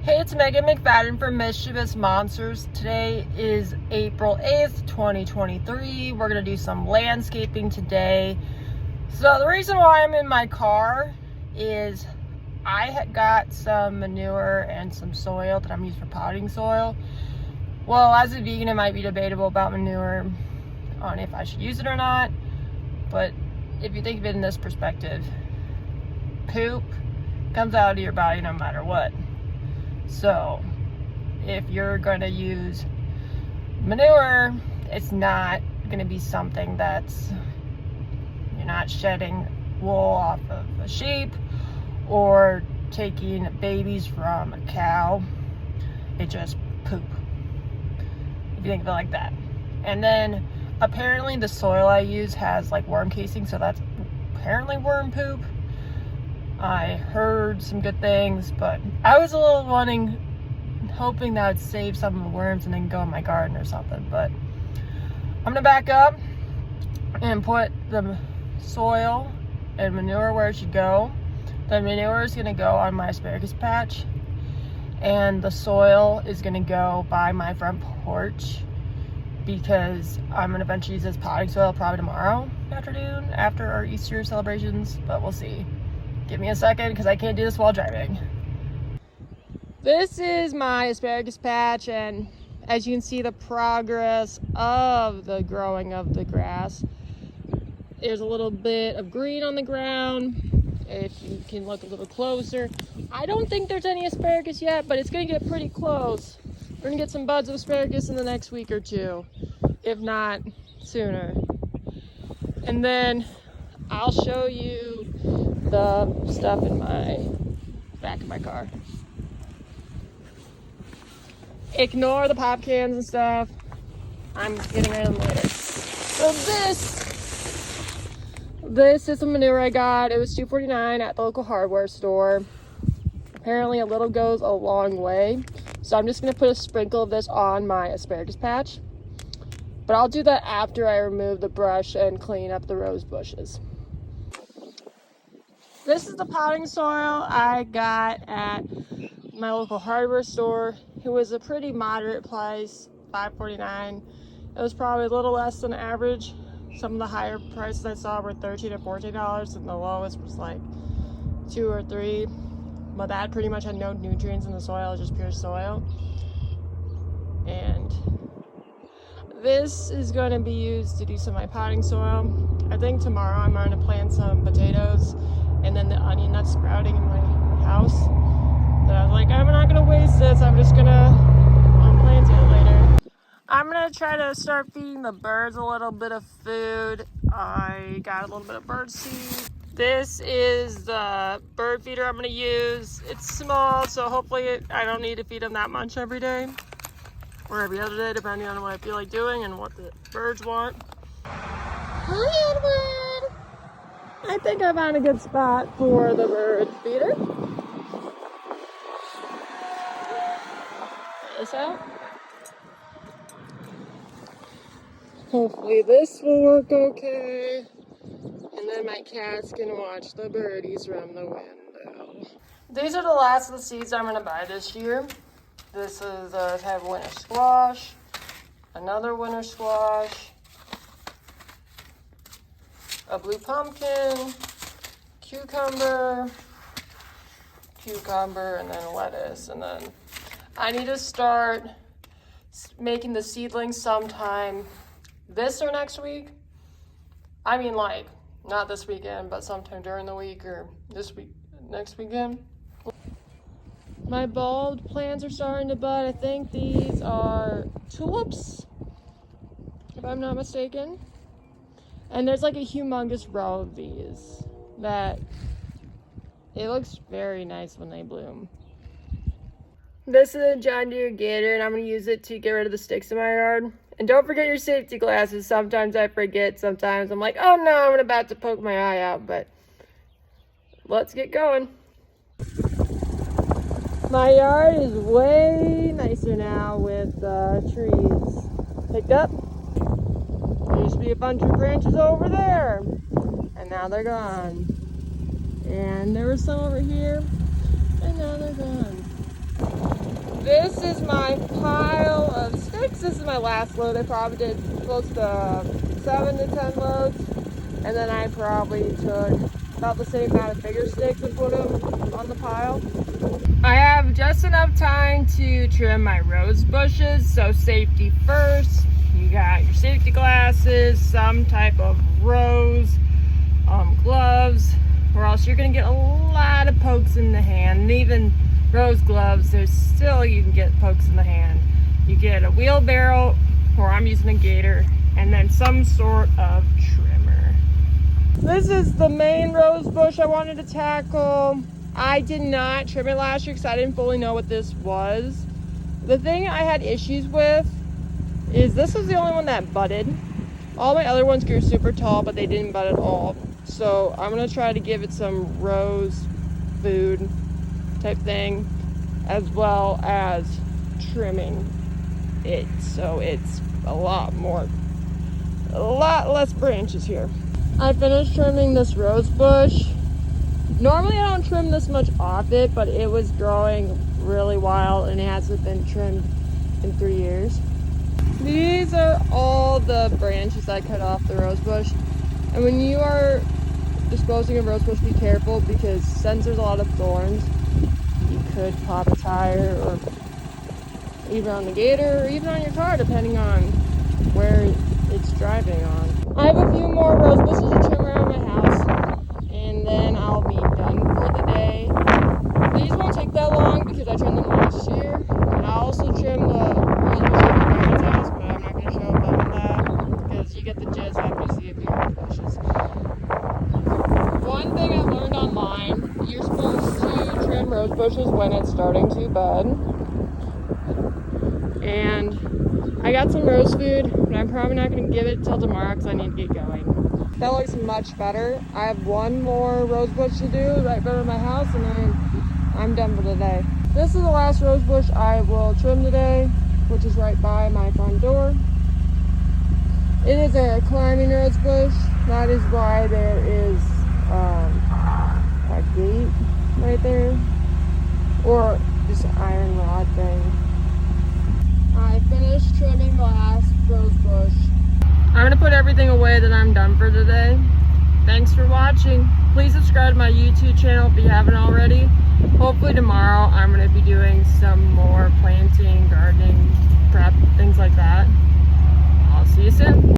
Hey, it's Megan McFadden from Mischievous Monsters. Today is April 8th, 2023. We're going to do some landscaping today. So the reason why I'm in my car is I got some manure and some soil that I'm using for potting soil. Well, as a vegan, it might be debatable about manure on if I should use it or not. But if you think of it in this perspective, poop comes out of your body no matter what. So if you're going to use manure, it's not going to be something that's, you're not shedding wool off of a sheep or taking babies from a cow. It's just poop, if you think of it like that. And then apparently the soil I use has like worm casing, so that's apparently worm poop. I heard some good things, but I was a little hoping that would save some of the worms and then go in my garden or something. But I'm gonna back up and put the soil and manure where it should go. The manure is gonna go on my asparagus patch, and the soil is gonna go by my front porch because I'm gonna eventually use this potting soil probably tomorrow afternoon after our Easter celebrations, but we'll see. Give me a second because I can't do this while driving. This is my asparagus patch, and as you can see the progress of the growing of the grass. There's a little bit of green on the ground. If you can look a little closer, I don't think there's any asparagus yet, but it's gonna get pretty close. We're gonna get some buds of asparagus in the next week or two, if not sooner. And then I'll show you the stuff in my back of my car. Ignore the pop cans and stuff. I'm getting rid of them later. So this is the manure I got. It was $2.49 at the local hardware store. Apparently a little goes a long way. So I'm just gonna put a sprinkle of this on my asparagus patch. But I'll do that after I remove the brush and clean up the rose bushes. This is the potting soil I got at my local hardware store. It was a pretty moderate price, $5.49. It was probably a little less than average. Some of the higher prices I saw were $13 or $14, and the lowest was like $2 or $3. But that pretty much had no nutrients in the soil, just pure soil. And this is going to be used to do some of my potting soil. I think tomorrow I'm going to plant some potatoes and then the onion that's sprouting in my house. But I was like, I'm not gonna waste this. I'm just gonna plant it later. I'm gonna try to start feeding the birds a little bit of food. I got a little bit of bird seed. This is the bird feeder I'm gonna use. It's small, so hopefully I don't need to feed them that much every day or every other day, depending on what I feel like doing and what the birds want. Hi, Edward. I think I found a good spot for the bird feeder. Get this out. Hopefully this will work okay. And then my cats can watch the birdies from the window. These are the last of the seeds I'm going to buy this year. This is I have winter squash, another winter squash, a blue pumpkin, cucumber, and then lettuce. And then I need to start making the seedlings sometime this or next week. I mean, like, not this weekend, but sometime during the week or this week, next weekend. My bulb plants are starting to bud. I think these are tulips, if I'm not mistaken. And there's like a humongous row of these that it looks very nice when they bloom. This is a John Deere Gator, and I'm going to use it to get rid of the sticks in my yard. And don't forget your safety glasses. Sometimes I forget. Sometimes I'm like, oh no, I'm about to poke my eye out. But let's get going. My yard is way nicer now with trees picked up. There used to be a bunch of branches over there, and now they're gone. And there was some over here, and now they're gone. This is my pile of sticks. This is my last load. I probably did close to 7 to 10 loads. And then I probably took about the same amount of bigger sticks and put them on the pile. I have just enough time to trim my rose bushes, so safety first. You got your safety glasses, some type of rose gloves, or else you're gonna get a lot of pokes in the hand. And even rose gloves, there's still, you can get pokes in the hand. You get a wheelbarrow, or I'm using a gator, and then some sort of trimmer. This is the main rose bush I wanted to tackle. I did not trim it last year because I didn't fully know what this was. The thing I had issues with is this was the only one that budded. All my other ones grew super tall, but they didn't bud at all. So I'm gonna try to give it some rose food type thing, as well as trimming it so it's a lot less branches here. I finished trimming this rose bush. Normally I don't trim this much off it, but it was growing really wild and it hasn't been trimmed in 3 years. These are all the branches I cut off the rose bush. And when you are disposing of rose bush, be careful, because since there's a lot of thorns, you could pop a tire, or even on the gator, or even on your car, depending on where it's driving on. I have a few more rose bushes to trim around my house, and then I'll be done for the day. These won't take that long because I trimmed them last year. And I'll also trim the rose bushes at my parents' house, but I'm not going to show them that because you get the gist after you see a few rose bushes. One thing I've learned online, you're supposed to trim rose bushes when it's starting to bud. And I got some rose food, but I'm probably not going to give it till tomorrow because I need to get going. That looks much better. I have one more rose bush to do right by my house, and then I'm done for the day. This is the last rose bush I will trim today, which is right by my front door. It is a climbing rose bush. That is why there is a gate right there, or just an iron rod thing. I finished trimming the last rose bush. I'm gonna put everything away that I'm done for today. Thanks for watching. Please subscribe to my YouTube channel if you haven't already. Hopefully tomorrow I'm gonna be doing some more planting, gardening, prep, things like that. I'll see you soon.